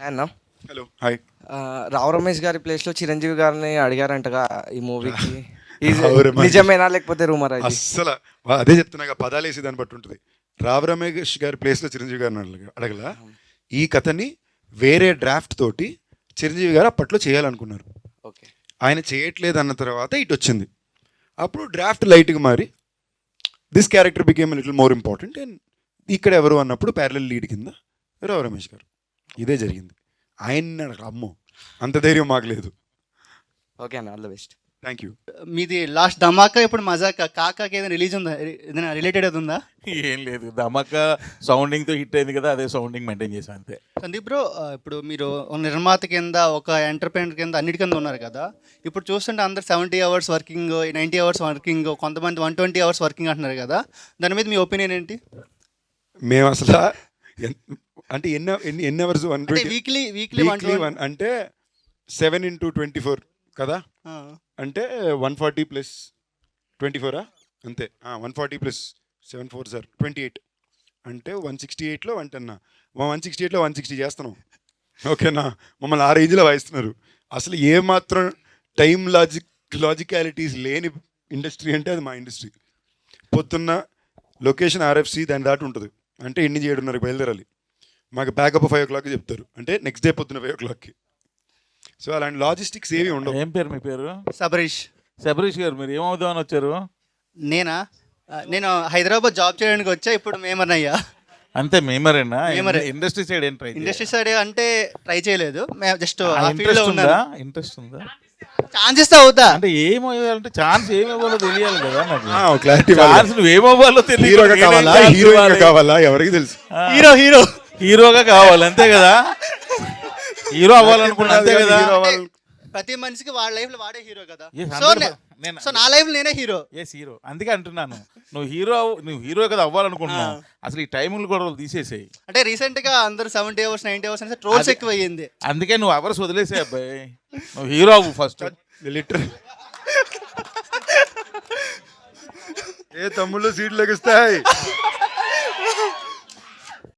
అన్న hello hi. Rao Ramesh గారి ప్లేస్లో చిరంజీవి గారిని అడిగారంటగా ఈ మూవీకి. రావు రమేష్. నిజమేనా లేకపోతే రూమర్ అది? అస్సలు అదే చెప్తున్నా, పదాలు వేసి దాన్ని బట్టి ఉంటుంది. రావు రమేష్ గారి ప్లేస్లో చిరంజీవి గారిని అడగల. ఈ కథని వేరే డ్రాఫ్ట్ తోటి చిరంజీవి గారు అప్పట్లో చేయాలనుకున్నారు. ఓకే. ఆయన చేయట్లేదు అన్న తర్వాత ఇటు వచ్చింది. అప్పుడు డ్రాఫ్ట్ లైట్గా మారి this character became little more important and ఇక్కడ ఎవరు అన్నప్పుడు ప్యారలల్ లీడ్ కింద రావు రమేష్ గారు. ఇదే జరిగింది. ఆయన అమ్మో అంత ధైర్యం మాకు లేదు. ఓకే అన్న, all the best. Thank you. మీది లాస్ట్ ధమాకా, ఇప్పుడు మజాకా, కాకాకి ఏదైనా రిలీజ్ ఉందా? ఏదైనా రిలేటెడ్ అది ఉందా? ఏం లేదు, ధమాకా సౌండింగ్తో హిట్ అయింది కదా, అదే సౌండింగ్ మెయింటైన్ చేశాను అంతే. సందీప్ బ్రో, ఇప్పుడు మీరు ఒక నిర్మాత కింద, ఒక ఎంటర్ప్రైనర్ కింద, అన్నిటి కింద ఉన్నారు కదా. ఇప్పుడు చూస్తుంటే అందరు 70 hours వర్కింగ్, 90 hours వర్కింగ్, కొంతమంది 120 hours వర్కింగ్ అంటున్నారు కదా. దాని మీద మీ ఒపీనియన్ ఏంటి? మేము అసలు అంటే ఎన్ని అవర్స్ వీక్లీ అంటే 7 into 24 కదా, అంటే 140 + 24 అంతే. 140 + 7 4 సార్ 28 అంటే 168లో 110. 168లో 160 చేస్తున్నాం. ఓకేనా, మమ్మల్ని ఆ రేంజ్లో వాయిస్తున్నారు. అసలు ఏమాత్రం టైం లాజికాలిటీస్ లేని ఇండస్ట్రీ అంటే అది మా ఇండస్ట్రీ. పొద్దున్న లొకేషన్ RFC దాని దాటి ఉంటుంది, అంటే 7:30 బయలుదేరాలి. మాకు బ్యాకప్ 5 o'clock చెప్తారు, అంటే నెక్స్ట్ డే పొద్దున్న 5 o'clockకి. సో అలాంటి లాజిస్టిక్స్ ఏవి ఉండవు. ఏం పేరు మీ పేరు? సబరీష్. శబరీష్ గారు, మీరు ఏమవుదామని వచ్చారు? నేను హైదరాబాద్ జాబ్ చేయడానికి వచ్చా, ఇప్పుడు మేమన్నయ్యా. అంతే, మేమరేనా? మేమరే. ఇండస్ట్రీ సైడ్ ఏం ట్రై? ఇండస్ట్రీ సైడ్ అంటే ట్రై చేయలేదు, జస్ట్ ఇంట్రెస్ట్ ఉందా? ఇంట్రెస్ట్ ఉందా? ఛాన్స్ ఇస్తే అవుతా. అంటే ఏమవ్వాలంటే ఛాన్స్ ఏమవ్వాలో తెలియాలి కదా నాకు. క్లారిటీ. ఛాన్స్ నువ్వు ఏమవ్వాలో హీరోగా కావాలా, హీరోయిన్ కావాలా, ఎవరికి తెలుసు. హీరోగా కావాలి అంతే కదా. హీరో అవ్వాలనుకున్నా అంతే కదా. ప్రతి మనిషికి వాళ్ళ లైఫ్ లో వాడే హీరో కదా. నేను సో నా లైఫ్ నేనే హీరో. హీరో, అందుకే అంటున్నాను. నువ్వు హీరో కదా అవ్వాలనుకుంటున్నావు. అసలు ఈ టైములు కూడా తీసేసేయి. అంటే రీసెంట్ గా అందరు 70 hours 90 hours అంటే ట్రోల్స్ ఎక్కువ అయ్యింది. అందుకే నువ్వు అవర్స్ వదిలేసే అబ్బాయి, నువ్వు హీరో అవ్వు ఫస్ట్. లిటర్ ఏ తమ్ముళ్ళు సీట్లు లెగిస్తాయి.